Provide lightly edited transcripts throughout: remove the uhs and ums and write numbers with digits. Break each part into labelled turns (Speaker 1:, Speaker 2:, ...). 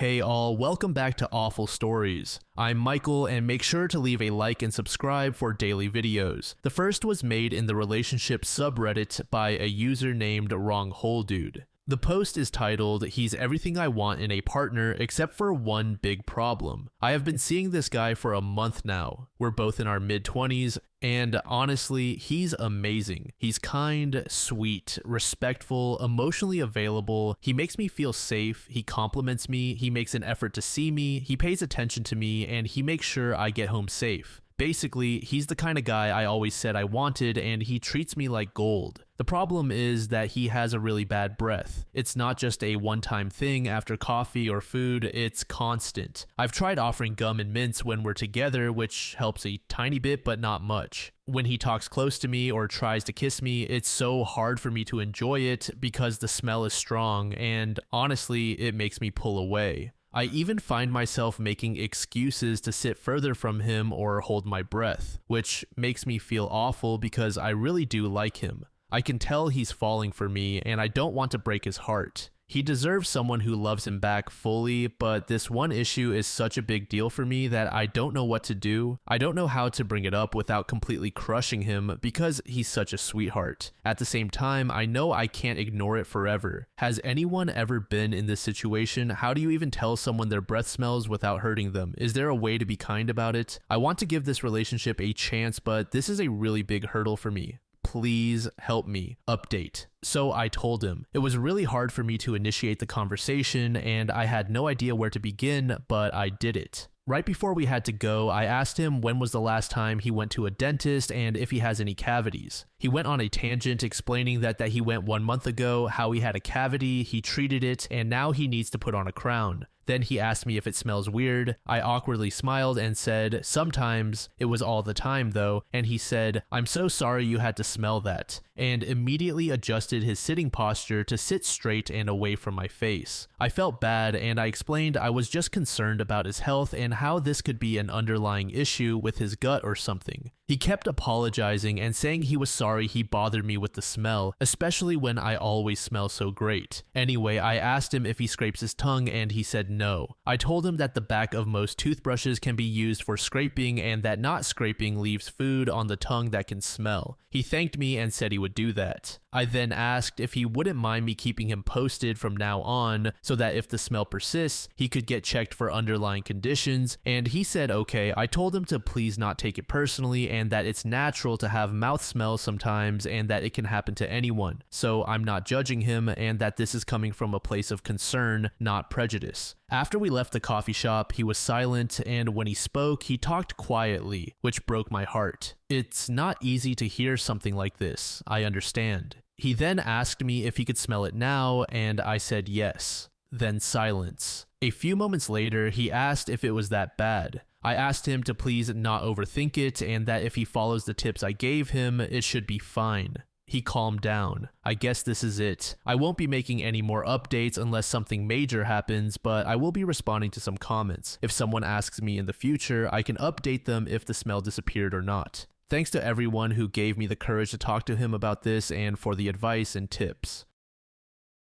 Speaker 1: Hey all, welcome back to Awful Stories. I'm Michael, and make sure to leave a like and subscribe for daily videos. The first was made in the relationship subreddit by a user named Wrong Hole Dude. The post is titled, "He's everything I want in a partner except for one big problem. I have been seeing this guy for a month now. We're both in our mid-20s, and honestly, he's amazing. He's kind, sweet, respectful, emotionally available. He makes me feel safe. He compliments me. He makes an effort to see me. He pays attention to me, and he makes sure I get home safe. Basically, he's the kind of guy I always said I wanted, and he treats me like gold. The problem is that he has a really bad breath. It's not just a one-time thing after coffee or food, it's constant. I've tried offering gum and mints when we're together, which helps a tiny bit but not much. When he talks close to me or tries to kiss me, it's so hard for me to enjoy it because the smell is strong, and honestly, it makes me pull away. I even find myself making excuses to sit further from him or hold my breath, which makes me feel awful because I really do like him. I can tell he's falling for me, and I don't want to break his heart. He deserves someone who loves him back fully, but this one issue is such a big deal for me that I don't know what to do. I don't know how to bring it up without completely crushing him because he's such a sweetheart. At the same time, I know I can't ignore it forever. Has anyone ever been in this situation? How do you even tell someone their breath smells without hurting them? Is there a way to be kind about it? I want to give this relationship a chance, but this is a really big hurdle for me. Please help me. Update. So I told him. It was really hard for me to initiate the conversation, and I had no idea where to begin, but I did it. Right before we had to go, I asked him when was the last time he went to a dentist and if he has any cavities. He went on a tangent explaining that he went 1 month ago, how he had a cavity, he treated it, and now he needs to put on a crown. Then he asked me if it smells weird. I awkwardly smiled and said, sometimes. It was all the time though, and he said, I'm so sorry you had to smell that, and immediately adjusted his sitting posture to sit straight and away from my face. I felt bad, and I explained I was just concerned about his health and how this could be an underlying issue with his gut or something. He kept apologizing and saying he was sorry he bothered me with the smell, especially when I always smell so great. Anyway, I asked him if he scrapes his tongue and he said no. I told him that the back of most toothbrushes can be used for scraping and that not scraping leaves food on the tongue that can smell. He thanked me and said he would do that. I then asked if he wouldn't mind me keeping him posted from now on so that if the smell persists, he could get checked for underlying conditions, and he said okay. I told him to please not take it personally and that it's natural to have mouth smells sometimes and that it can happen to anyone, so I'm not judging him and that this is coming from a place of concern, not prejudice. After we left the coffee shop, he was silent, and when he spoke, he talked quietly, which broke my heart. It's not easy to hear something like this, I understand. He then asked me if he could smell it now, and I said yes. Then silence. A few moments later, he asked if it was that bad. I asked him to please not overthink it, and that if he follows the tips I gave him, it should be fine. He calmed down. I guess this is it. I won't be making any more updates unless something major happens, but I will be responding to some comments. If someone asks me in the future, I can update them if the smell disappeared or not. Thanks to everyone who gave me the courage to talk to him about this and for the advice and tips.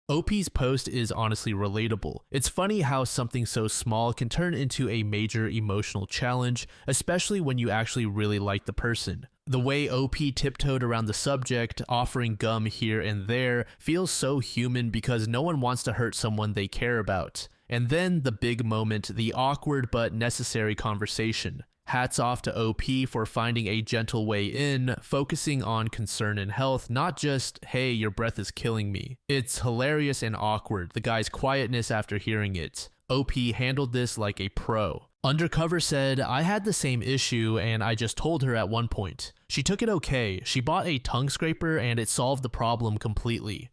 Speaker 1: OP's post is honestly relatable. It's funny how something so small can turn into a major emotional challenge, especially when you actually really like the person. The way OP tiptoed around the subject, offering gum here and there, feels so human because no one wants to hurt someone they care about. And then the big moment, the awkward but necessary conversation. Hats off to OP for finding a gentle way in, focusing on concern and health, not just, hey, your breath is killing me. It's hilarious and awkward, the guy's quietness after hearing it. OP handled this like a pro. Undercover said, I had the same issue and I just told her at one point. She took it okay. She bought a tongue scraper and it solved the problem completely.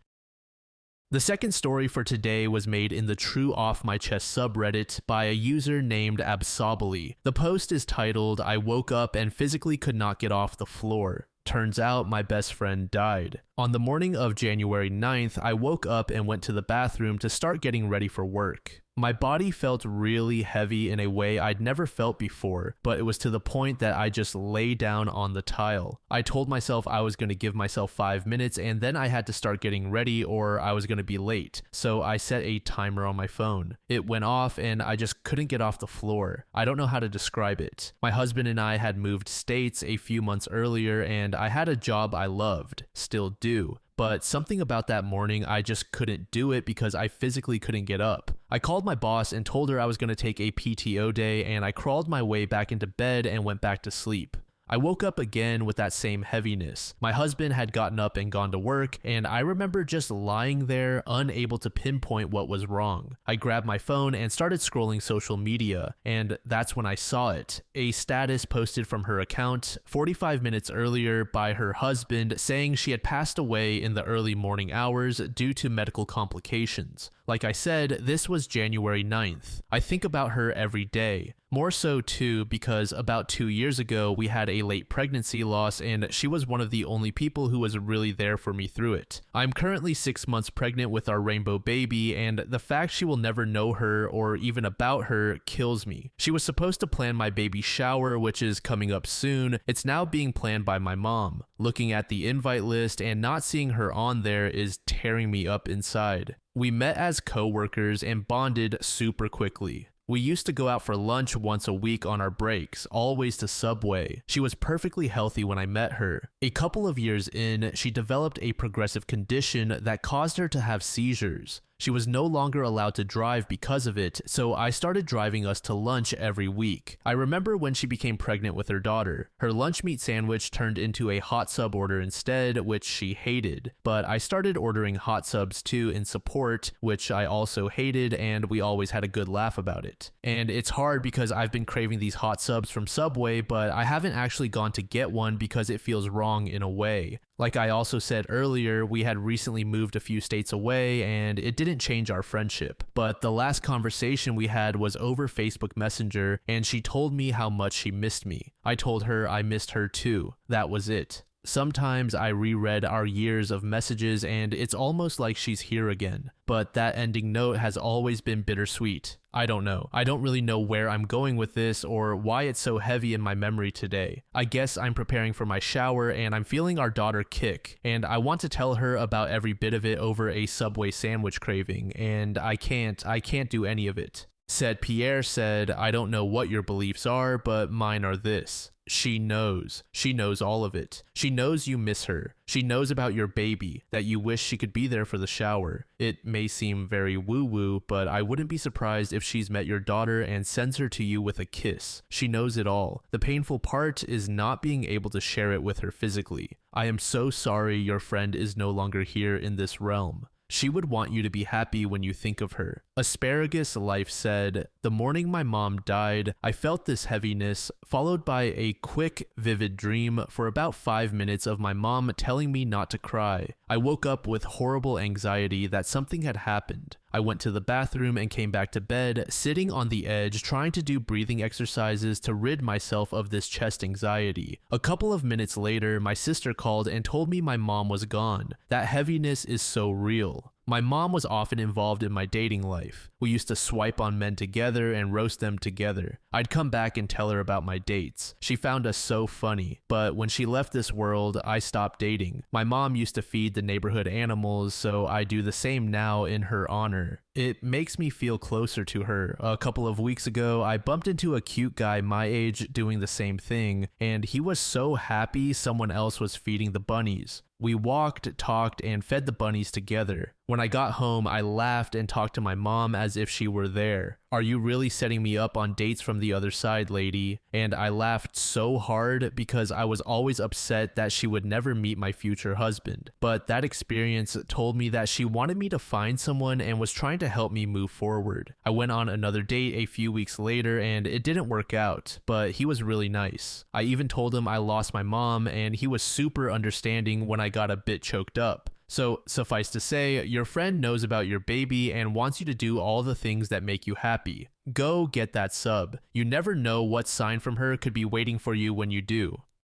Speaker 1: The second story for today was made in the True Off My Chest subreddit by a user named Absolbly. The post is titled, I woke up and physically could not get off the floor. Turns out my best friend died. On the morning of January 9th, I woke up and went to the bathroom to start getting ready for work. My body felt really heavy in a way I'd never felt before, but it was to the point that I just lay down on the tile. I told myself I was going to give myself 5 minutes and then I had to start getting ready or I was going to be late, so I set a timer on my phone. It went off and I just couldn't get off the floor. I don't know how to describe it. My husband and I had moved states a few months earlier and I had a job I loved, still do. But something about that morning, I just couldn't do it because I physically couldn't get up. I called my boss and told her I was going to take a PTO day, and I crawled my way back into bed and went back to sleep. I woke up again with that same heaviness. My husband had gotten up and gone to work, and I remember just lying there, unable to pinpoint what was wrong. I grabbed my phone and started scrolling social media, and that's when I saw it. A status posted from her account 45 minutes earlier by her husband saying she had passed away in the early morning hours due to medical complications. Like I said, this was January 9th. I think about her every day. More so too because about 2 years ago we had a late pregnancy loss and she was one of the only people who was really there for me through it. I'm currently 6 months pregnant with our rainbow baby, and the fact she will never know her or even about her kills me. She was supposed to plan my baby shower, which is coming up soon. It's now being planned by my mom. Looking at the invite list and not seeing her on there is tearing me up inside. We met as co-workers and bonded super quickly. We used to go out for lunch once a week on our breaks, always to Subway. She was perfectly healthy when I met her. A couple of years in, she developed a progressive condition that caused her to have seizures. She was no longer allowed to drive because of it, so I started driving us to lunch every week. I remember when she became pregnant with her daughter. Her lunch meat sandwich turned into a hot sub order instead, which she hated. But I started ordering hot subs too in support, which I also hated, and we always had a good laugh about it. And it's hard because I've been craving these hot subs from Subway, but I haven't actually gone to get one because it feels wrong in a way. Like I also said earlier, we had recently moved a few states away and it didn't change our friendship. But the last conversation we had was over Facebook Messenger and she told me how much she missed me. I told her I missed her too. That was it. Sometimes I reread our years of messages and it's almost like she's here again. But that ending note has always been bittersweet. I don't know. I don't really know where I'm going with this or why it's so heavy in my memory today. I guess I'm preparing for my shower and I'm feeling our daughter kick, and I want to tell her about every bit of it over a Subway sandwich craving, and I can't do any of it. Said Pierre said, I don't know what your beliefs are, but mine are this. She knows. She knows all of it. She knows you miss her. She knows about your baby, that you wish she could be there for the shower. It may seem very woo-woo, but I wouldn't be surprised if she's met your daughter and sends her to you with a kiss. She knows it all. The painful part is not being able to share it with her physically. I am so sorry your friend is no longer here in this realm. She would want you to be happy when you think of her. Asparagus Life said, the morning my mom died, I felt this heaviness, followed by a quick, vivid dream for about 5 minutes of my mom telling me not to cry. I woke up with horrible anxiety that something had happened. I went to the bathroom and came back to bed, sitting on the edge trying to do breathing exercises to rid myself of this chest anxiety. A couple of minutes later, my sister called and told me my mom was gone. That heaviness is so real. My mom was often involved in my dating life. We used to swipe on men together and roast them together. I'd come back and tell her about my dates. She found us so funny, but when she left this world, I stopped dating. My mom used to feed the neighborhood animals, so I do the same now in her honor. It makes me feel closer to her. A couple of weeks ago, I bumped into a cute guy my age doing the same thing, and he was so happy someone else was feeding the bunnies. We walked, talked, and fed the bunnies together. When I got home, I laughed and talked to my mom as if she were there. Are you really setting me up on dates from the other side, lady? And I laughed so hard because I was always upset that she would never meet my future husband. But that experience told me that she wanted me to find someone and was trying to help me move forward. I went on another date a few weeks later and it didn't work out, but he was really nice. I even told him I lost my mom and he was super understanding when I got a bit choked up. So suffice to say, your friend knows about your baby and wants you to do all the things that make you happy. Go get that sub. You never know what sign from her could be waiting for you when you do.